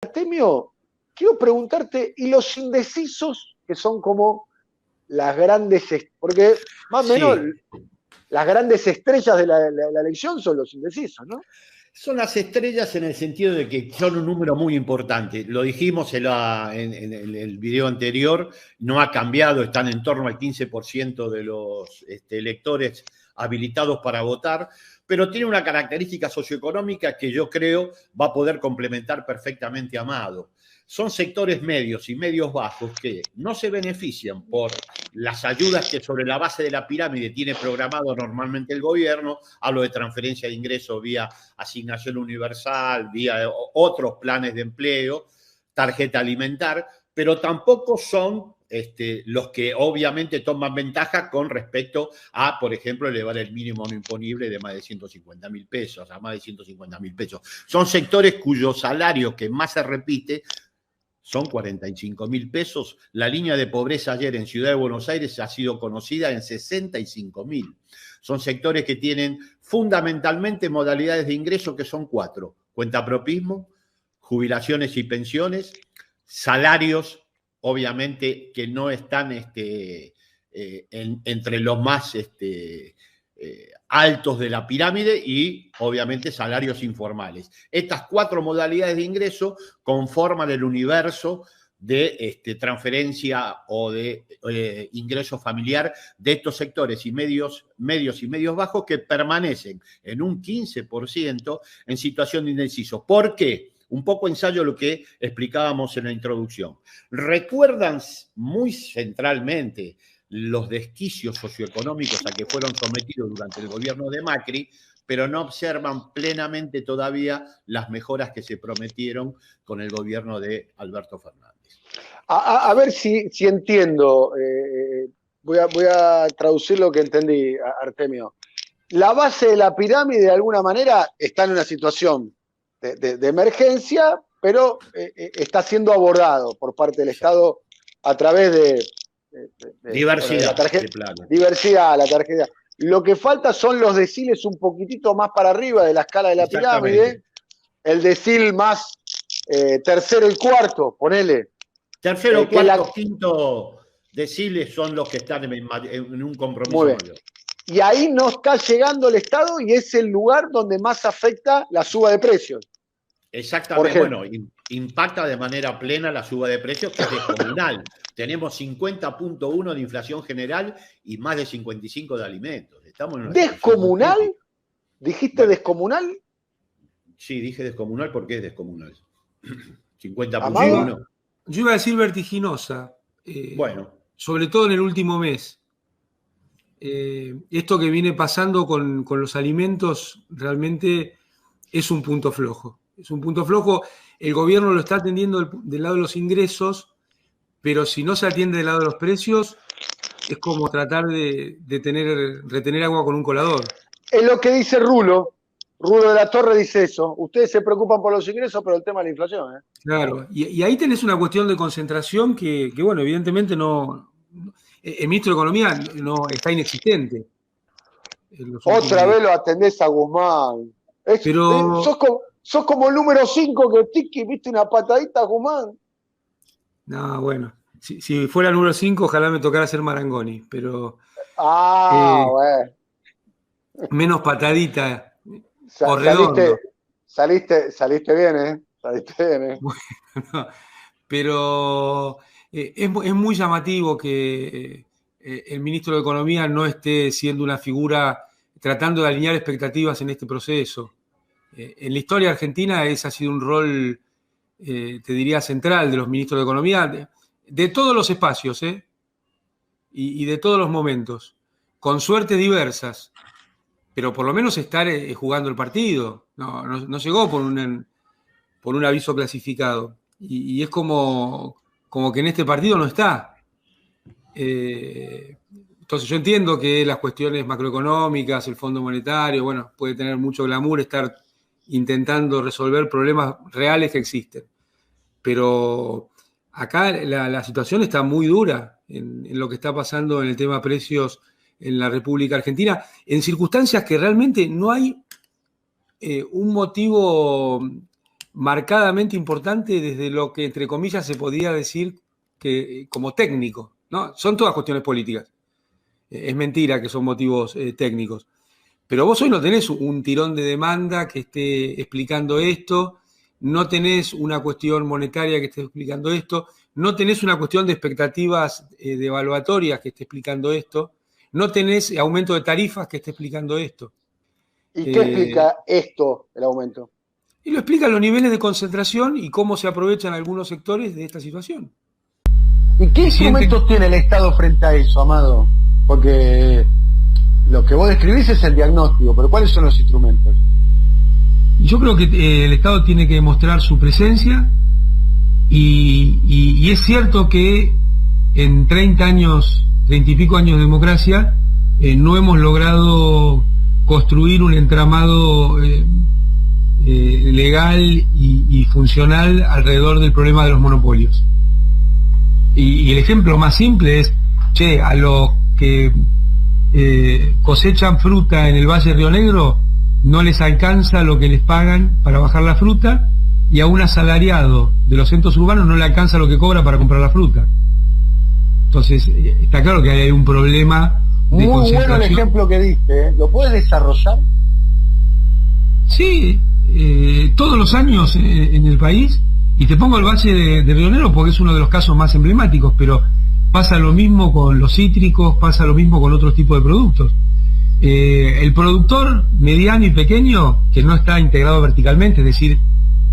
Artemio, quiero preguntarte, ¿y los indecisos que son como las grandes, porque más o menos Sí, las grandes estrellas de la elección son los indecisos, ¿no? son las estrellas en el sentido de que son un número muy importante. Lo dijimos en el video anterior, no ha cambiado, están en torno al 15% de los electores habilitados para votar, pero tiene una característica socioeconómica que yo creo va a poder complementar perfectamente a Amado. Son sectores medios y medios bajos que no se benefician por las ayudas que sobre la base de la pirámide tiene programado normalmente el gobierno. Hablo de transferencia de ingresos vía asignación universal, vía otros planes de empleo, tarjeta alimentar, pero tampoco son los que obviamente toman ventaja con respecto a, por ejemplo, elevar el mínimo no imponible de más de 150.000 pesos, a más de 150.000 pesos. Son sectores cuyo salario que más se repite son 45.000 pesos. La línea de pobreza ayer en Ciudad de Buenos Aires ha sido conocida en 65.000. Son sectores que tienen fundamentalmente modalidades de ingreso que son 4. Cuentapropismo, jubilaciones y pensiones, salarios, obviamente, que no están entre los más altos de la pirámide y obviamente salarios informales. Estas 4 modalidades de ingreso conforman el universo de transferencia o de ingreso familiar de estos sectores y medios y medios bajos que permanecen en un 15% en situación de indeciso. ¿Por qué? Un poco ensayo lo que explicábamos en la introducción. ¿Recuerdan muy centralmente los desquicios socioeconómicos a que fueron sometidos durante el gobierno de Macri, pero no observan plenamente todavía las mejoras que se prometieron con el gobierno de Alberto Fernández? A ver si entiendo, voy a traducir lo que entendí, Artemio. La base de la pirámide, de alguna manera, está en una situación de emergencia, pero está siendo abordado por parte del Estado a través de diversidad, la tarjeta, diversidad, la tarjeta. Lo que falta son los deciles un poquitito más para arriba de la escala de la pirámide, el decil más tercero y cuarto, ponele. Tercero, cuarto, quinto deciles son los que están en un compromiso mayor. Y ahí no está llegando el Estado y es el lugar donde más afecta la suba de precios. Exactamente, bueno, impacta de manera plena la suba de precios, que es descomunal. Tenemos 50.1 de inflación general y más de 55 de alimentos. Estamos en una ¿Descomunal? ¿Dijiste descomunal? Sí, dije descomunal porque es descomunal. 50.1. Yo iba a decir vertiginosa. Bueno. Sobre todo en el último mes. Esto que viene pasando con los alimentos realmente es un punto flojo. Es un punto flojo. El gobierno lo está atendiendo del lado de los ingresos, pero si no se atiende del lado de los precios, es como tratar de retener agua con un colador. Es lo que dice Rulo. Rulo de la Torre dice eso. Ustedes se preocupan por los ingresos, pero el tema de la inflación. Claro. Y ahí tenés una cuestión de concentración que bueno, evidentemente no. El ministro de Economía no está inexistente. Otra vez lo atendés a Guzmán. Pero sos como el número 5 que Tiki, viste una patadita a Guzmán. No, bueno. Si fuera el número 5, ojalá me tocara ser Marangoni, pero. Bueno. Menos patadita. O redondo. Saliste bien, ¿eh? Saliste bien, ¿eh? Bueno, pero es muy llamativo que el ministro de Economía no esté siendo una figura tratando de alinear expectativas en este proceso. En la historia argentina ese ha sido un rol, te diría, central de los ministros de Economía, de todos los espacios, y de todos los momentos, con suertes diversas, pero por lo menos estar jugando el partido. No llegó por un aviso clasificado. Y es como que en este partido no está. Entonces yo entiendo que las cuestiones macroeconómicas, el Fondo Monetario, bueno, puede tener mucho glamour estar intentando resolver problemas reales que existen. Pero acá la situación está muy dura en lo que está pasando en el tema precios en la República Argentina, en circunstancias que realmente no hay un motivo marcadamente importante desde lo que, entre comillas, se podía decir que como técnico, ¿no? Son todas cuestiones políticas. Es mentira que son motivos técnicos. Pero vos hoy no tenés un tirón de demanda que esté explicando esto, no tenés una cuestión monetaria que esté explicando esto, no tenés una cuestión de expectativas devaluatorias que esté explicando esto, no tenés aumento de tarifas que esté explicando esto. ¿Y qué explica esto, el aumento? Y lo explican los niveles de concentración y cómo se aprovechan algunos sectores de esta situación. ¿Y qué instrumentos tiene el Estado frente a eso, Amado? Porque lo que vos describís es el diagnóstico, pero ¿cuáles son los instrumentos? Yo creo que el Estado tiene que demostrar su presencia y es cierto que en 30 y pico años de democracia no hemos logrado construir un entramado legal y funcional alrededor del problema de los monopolios. Y el ejemplo más simple es, a los que cosechan fruta en el Valle Río Negro no les alcanza lo que les pagan para bajar la fruta, y a un asalariado de los centros urbanos no le alcanza lo que cobra para comprar la fruta. Entonces, está claro que hay un problema de muy bueno el ejemplo que diste, ¿eh? ¿Lo puedes desarrollar? Sí, todos los años en el país, y te pongo el Valle de Río Negro porque es uno de los casos más emblemáticos, pero pasa lo mismo con los cítricos, pasa lo mismo con otros tipos de productos. El productor mediano y pequeño, que no está integrado verticalmente, es decir,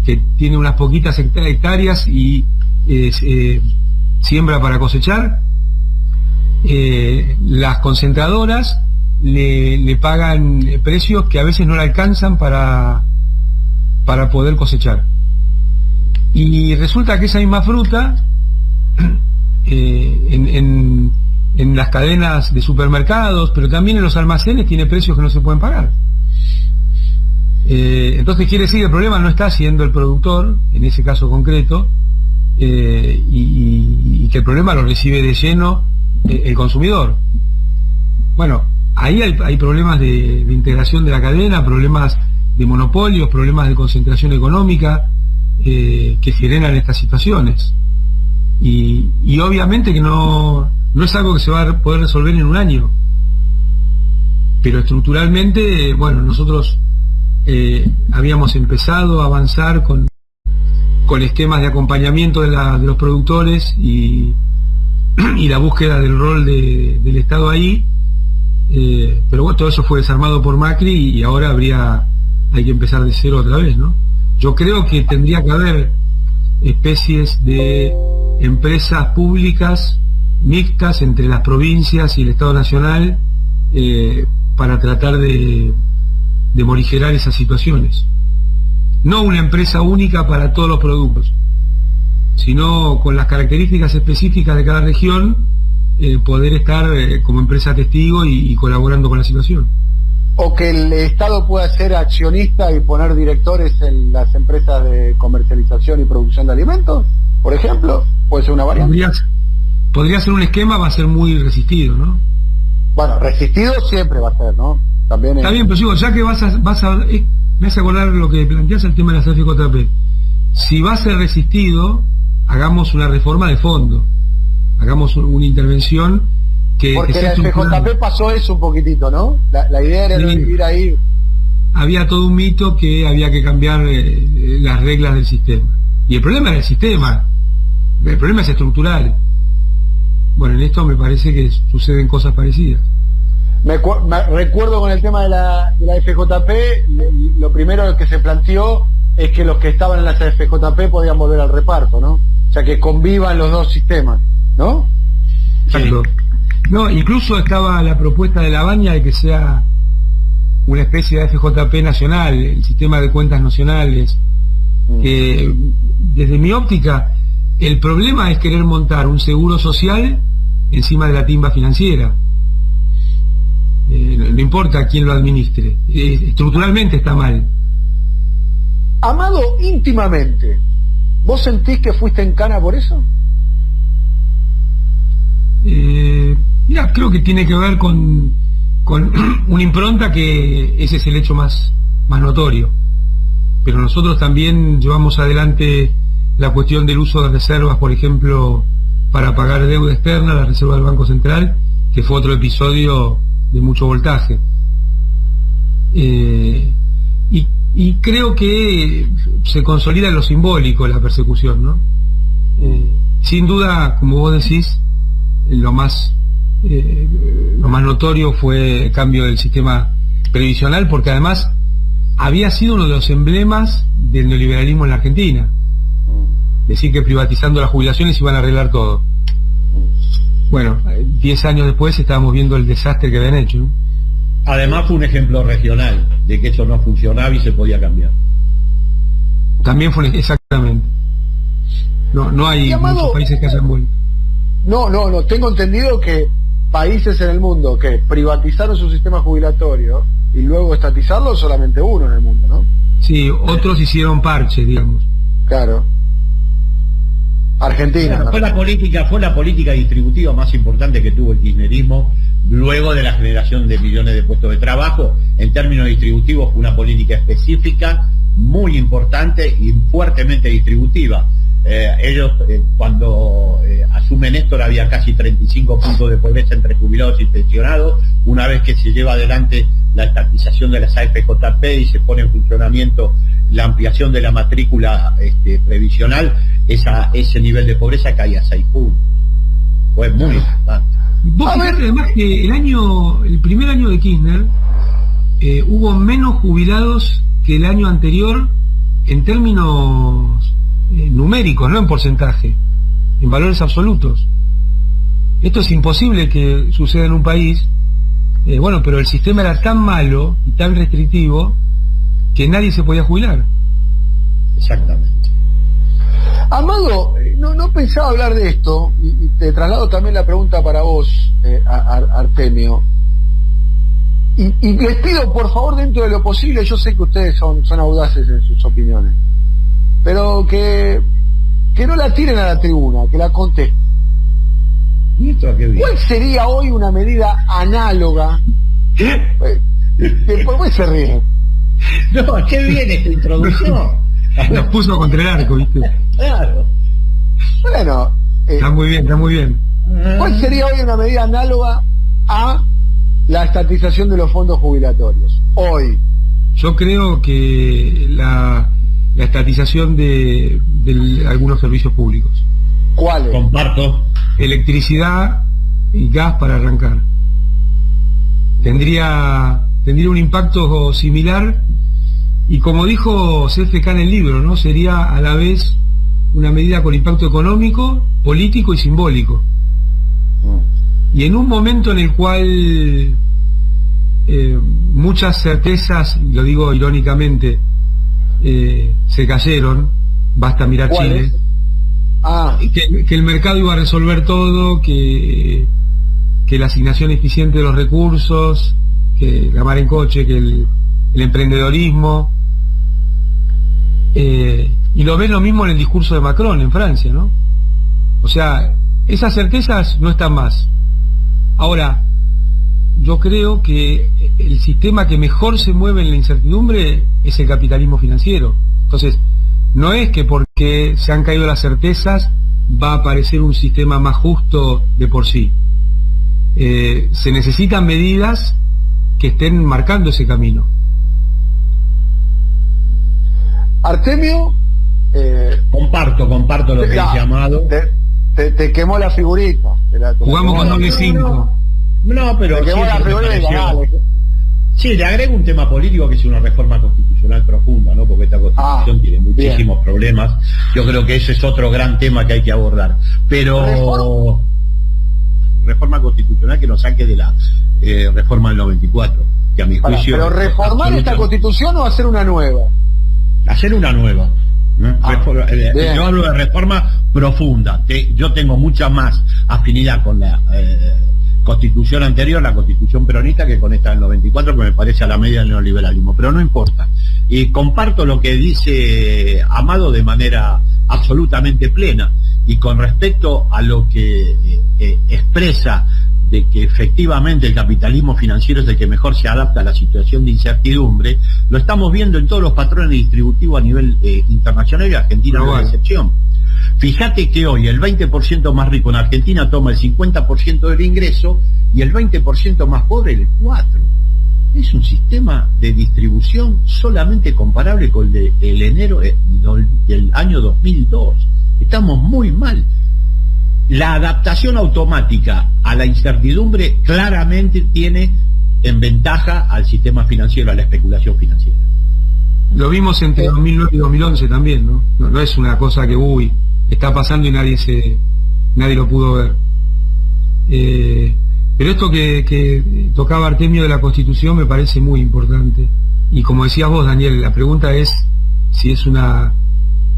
que tiene unas poquitas hectáreas y siembra para cosechar, las concentradoras le pagan precios que a veces no le alcanzan para poder cosechar. Y resulta que esa misma fruta en las cadenas de supermercados, pero también en los almacenes, tiene precios que no se pueden pagar. Entonces quiere decir que el problema no está siendo el productor, en ese caso concreto, y que el problema lo recibe de lleno el consumidor. Bueno, ahí hay problemas de integración de la cadena, problemas de monopolios, problemas de concentración económica que generan estas situaciones. Y obviamente que no es algo que se va a poder resolver en un año. Pero estructuralmente, bueno, nosotros habíamos empezado a avanzar con esquemas de acompañamiento de los productores y la búsqueda del rol del Estado ahí, pero bueno, todo eso fue desarmado por Macri y ahora hay que empezar de cero otra vez, ¿no? Yo creo que tendría que haber especies de empresas públicas mixtas entre las provincias y el Estado Nacional para tratar de morigerar esas situaciones. No una empresa única para todos los productos, sino con las características específicas de cada región, poder estar como empresa testigo y colaborando con la situación. O que el Estado pueda ser accionista y poner directores en las empresas de comercialización y producción de alimentos, por ejemplo, puede ser una variante. Podría ser un esquema, va a ser muy resistido, ¿no? Bueno, resistido siempre va a ser, ¿no? También está bien, pero digo, ya que me hace acordar lo que planteas, el tema de las FJP. Si va a ser resistido, hagamos una reforma de fondo, hagamos una intervención porque que la FJP pasó eso un poquitito, ¿no? La idea era ir ahí. Había todo un mito que había que cambiar las reglas del sistema. Y el problema era el sistema, el problema es estructural. Bueno, en esto me parece que suceden cosas parecidas. Me recuerdo con el tema de la FJP, lo primero que se planteó es que los que estaban en las FJP podían volver al reparto, ¿no? O sea, que convivan los dos sistemas, ¿no? Exacto. No, incluso estaba la propuesta de La Baña de que sea una especie de FJP nacional, el sistema de cuentas nacionales. Que desde mi óptica, el problema es querer montar un seguro social encima de la timba financiera. No importa quién lo administre, estructuralmente está mal. Amado, íntimamente, ¿vos sentís que fuiste en cana por eso? Mira, creo que tiene que ver con una impronta, que ese es el hecho más notorio. pero nosotros también llevamos adelante la cuestión del uso de reservas, por ejemplo, para pagar deuda externa, la reserva del Banco Central, que fue otro episodio de mucho voltaje. Y creo que se consolida en lo simbólico la persecución, ¿no? Sin duda, como vos decís, lo más notorio fue el cambio del sistema previsional, porque además había sido uno de los emblemas del neoliberalismo en la Argentina. Decir que privatizando las jubilaciones iban a arreglar todo. Bueno, 10 años después estábamos viendo el desastre que habían hecho, ¿no? Además fue un ejemplo regional de que eso no funcionaba y se podía cambiar. También fue exactamente. No hay muchos países que hayan vuelto. No, tengo entendido que países en el mundo que privatizaron su sistema jubilatorio y luego estatizarlo, solamente uno en el mundo, ¿no? Sí, otros hicieron parches, digamos. Claro. Argentina. Claro, fue la política distributiva más importante que tuvo el kirchnerismo luego de la generación de millones de puestos de trabajo. En términos distributivos fue una política específica, muy importante y fuertemente distributiva. Ellos cuando asumen Néstor había casi 35 puntos de pobreza entre jubilados y pensionados. Una vez que se lleva adelante la estatización de las AFJP y se pone en funcionamiento la ampliación de la matrícula previsional, ese nivel de pobreza caía a 6 puntos. Fue muy importante. Vos fijate además que el primer año de Kirchner hubo menos jubilados que el año anterior en términos numéricos, no en porcentaje, en valores absolutos. Esto es imposible que suceda en un país, pero el sistema era tan malo y tan restrictivo que nadie se podía jubilar. Exactamente. Amado, no pensaba hablar de esto, y te traslado también la pregunta para vos, Artemio. Y les pido, por favor, dentro de lo posible, yo sé que ustedes son audaces en sus opiniones, pero que no la tiren a la tribuna, que la contesten. ¿Cuál sería hoy una medida análoga? ¿Por qué se ríen? No, qué bien esta introducción. Nos puso contra el arco, ¿viste? Claro. Bueno. Está muy bien. ¿Cuál sería hoy una medida análoga a la estatización de los fondos jubilatorios? Hoy. Yo creo que la estatización de algunos servicios públicos. ¿Cuáles? Comparto. Electricidad y gas para arrancar. Tendría un impacto similar, y como dijo CFK en el libro, ¿no? Sería a la vez una medida con impacto económico, político y simbólico. Y en un momento en el cual muchas certezas, y lo digo irónicamente, se cayeron, basta mirar Chile, que el mercado iba a resolver todo, que la asignación eficiente de los recursos, que la mar en coche, que el emprendedorismo, y lo ves lo mismo en el discurso de Macron en Francia, ¿no? O sea, esas certezas no están más. Ahora, yo creo que el sistema que mejor se mueve en la incertidumbre es el capitalismo financiero. Entonces, no es que porque se han caído las certezas va a aparecer un sistema más justo de por sí. Se necesitan medidas que estén marcando ese camino. Artemio, comparto lo que dice Amado. Te quemó la figurita. Jugamos con doble 5. No, pero te quemó la figurita, dale. Sí, le agrego un tema político que es una reforma constitucional profunda, ¿no? Porque esta constitución tiene muchísimos problemas. Yo creo que ese es otro gran tema que hay que abordar. Pero reforma constitucional que nos saque de la reforma del 94, que a mi juicio... ¿Pero reformar esta constitución o hacer una nueva? Hacer una nueva. Yo hablo de reforma profunda. Yo tengo mucha más afinidad con la constitución anterior, la constitución peronista, que con esta del 94, que me parece a la medida del neoliberalismo, pero no importa. Y comparto lo que dice Amado de manera absolutamente plena. Y con respecto a lo que expresa de que efectivamente el capitalismo financiero es el que mejor se adapta a la situación de incertidumbre, lo estamos viendo en todos los patrones distributivos a nivel internacional, y Argentina no es la excepción. Fíjate que hoy el 20% más rico en Argentina toma el 50% del ingreso y el 20% más pobre el 4%. Es un sistema de distribución solamente comparable con el de enero del año 2002. Estamos muy mal. La adaptación automática a la incertidumbre claramente tiene en ventaja al sistema financiero, a la especulación financiera. Lo vimos entre 2009 y 2011 también, ¿no? No es una cosa que, está pasando y nadie lo pudo ver. Pero esto que tocaba Artemio de la Constitución me parece muy importante. Y como decías vos, Daniel, la pregunta es si es una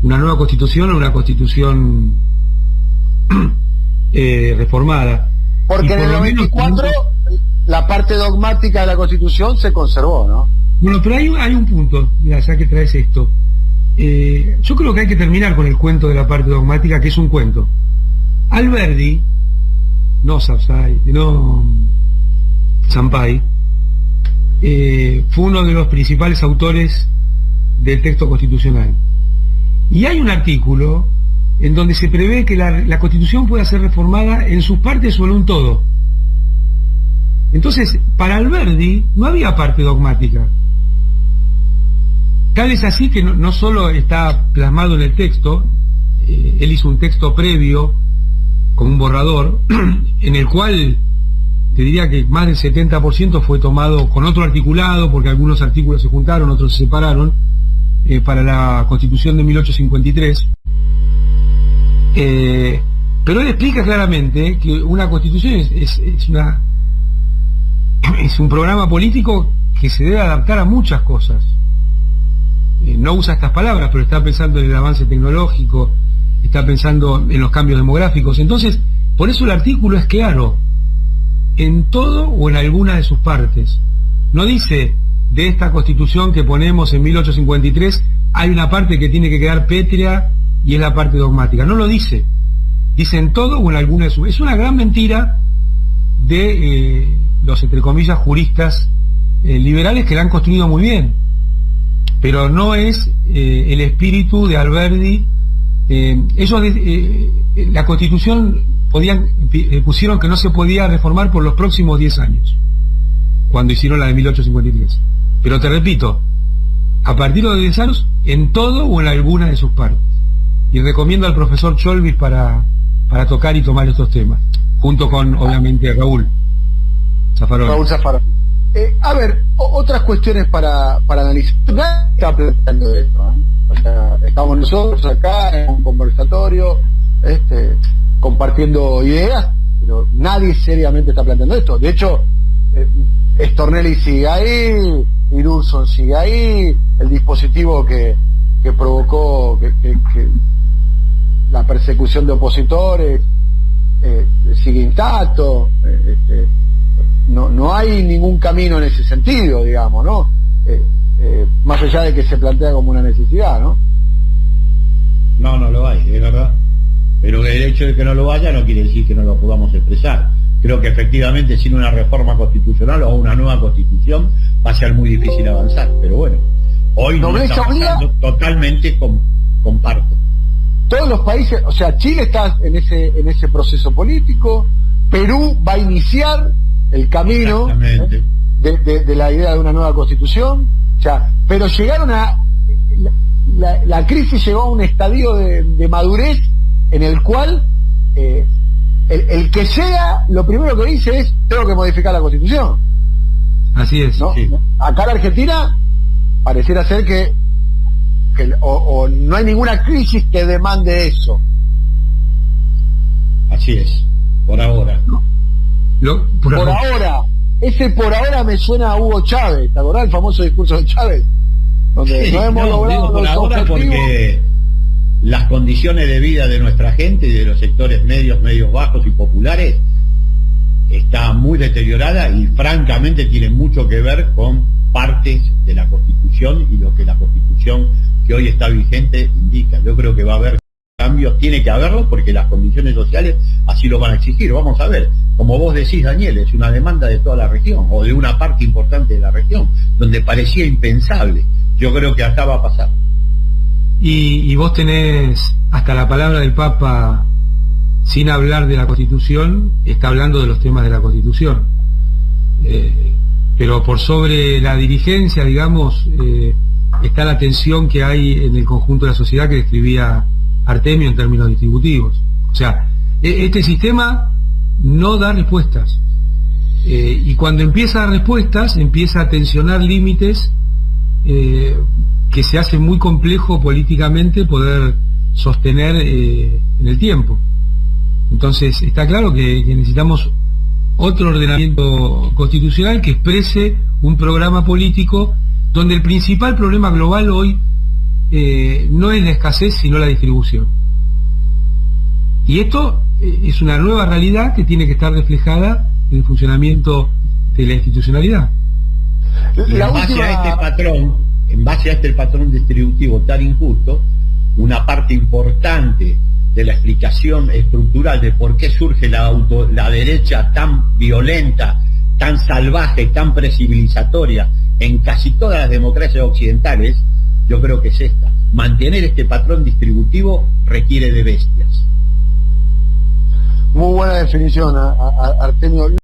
nueva Constitución o una Constitución reformada. Porque en el 94 la parte dogmática de la Constitución se conservó, ¿no? Bueno, pero hay un punto, mira, ya que traes esto. Yo creo que hay que terminar con el cuento de la parte dogmática, que es un cuento. Alberdi, no Sampaio, fue uno de los principales autores del texto constitucional. Y hay un artículo en donde se prevé que la Constitución pueda ser reformada en sus partes o en un todo. Entonces, para Alberdi no había parte dogmática. Tal es así que no solo está plasmado en el texto, él hizo un texto previo con un borrador, en el cual te diría que más del 70% fue tomado con otro articulado, porque algunos artículos se juntaron, otros se separaron, para la Constitución de 1853. Pero él explica claramente que una Constitución es un programa político que se debe adaptar a muchas cosas. No usa estas palabras, pero está pensando en el avance tecnológico, está pensando en los cambios demográficos. Entonces, por eso el artículo es claro, en todo o en alguna de sus partes. No dice, de esta Constitución que ponemos en 1853, hay una parte que tiene que quedar pétrea y es la parte dogmática. No lo dice. Dice en todo o en alguna de sus... Es una gran mentira de los, entre comillas, juristas liberales, que la han construido muy bien. Pero no es el espíritu de Alberdi. Ellos la Constitución pusieron que no se podía reformar por los próximos 10 años, cuando hicieron la de 1853. Pero te repito, a partir de los 10 años, en todo o en alguna de sus partes. Y recomiendo al profesor Cholvis para tocar y tomar estos temas, junto con, obviamente, Raúl Zaffaroni. A ver, otras cuestiones para analizar. Nadie está planteando esto, ¿eh? O sea, estamos nosotros acá en un conversatorio, compartiendo ideas, pero nadie seriamente está planteando esto. De hecho, Stornelli sigue ahí, Irurson sigue ahí, el dispositivo que provocó que la persecución de opositores sigue intacto. No hay ningún camino en ese sentido, digamos, ¿no? Más allá de que se plantea como una necesidad, ¿no? No lo hay, es verdad. Pero el hecho de que no lo haya no quiere decir que no lo podamos expresar. Creo que efectivamente sin una reforma constitucional o una nueva constitución va a ser muy difícil avanzar. Pero bueno, hoy no está pasando, totalmente comparto. Todos los países, o sea, Chile está en ese proceso político, Perú va a iniciar el camino de la idea de una nueva constitución, o sea, pero llegaron a la crisis llegó a un estadio de madurez en el cual el que llega, lo primero que dice es: tengo que modificar la Constitución. Así es, ¿no? Sí. Acá en Argentina pareciera ser que o no hay ninguna crisis que demande eso. Así es, por ahora. No. Por ahora, ese por ahora me suena a Hugo Chávez. ¿Te acordás el famoso discurso de Chávez? Donde Sí, no hemos logrado por los ahora objetivos. porque las condiciones de vida de nuestra gente y de los sectores medios bajos y populares está muy deteriorada y francamente tiene mucho que ver con partes de la Constitución y lo que la Constitución que hoy está vigente indica. Yo creo que va a haber cambios tiene que haberlo porque las condiciones sociales así lo van a exigir. Vamos a ver, como vos decís, Daniel, es una demanda de toda la región o de una parte importante de la región, donde parecía impensable. Yo creo que acá va a pasar. Y vos tenés hasta la palabra del Papa, sin hablar de la Constitución, está hablando de los temas de la Constitución. Pero por sobre la dirigencia, digamos, está la tensión que hay en el conjunto de la sociedad que describía Artemio en términos distributivos. O sea, este sistema no da respuestas. Y cuando empieza a dar respuestas, empieza a tensionar límites que se hace muy complejo políticamente poder sostener en el tiempo. Entonces, está claro que necesitamos otro ordenamiento constitucional que exprese un programa político donde el principal problema global hoy no es la escasez, sino la distribución. Y esto es una nueva realidad que tiene que estar reflejada en el funcionamiento de la institucionalidad. En base a este patrón distributivo tan injusto, una parte importante de la explicación estructural de por qué surge la derecha tan violenta, tan salvaje, tan precivilizatoria en casi todas las democracias occidentales, yo creo que es esta. Mantener este patrón distributivo requiere de bestias. Muy buena definición, Artemio.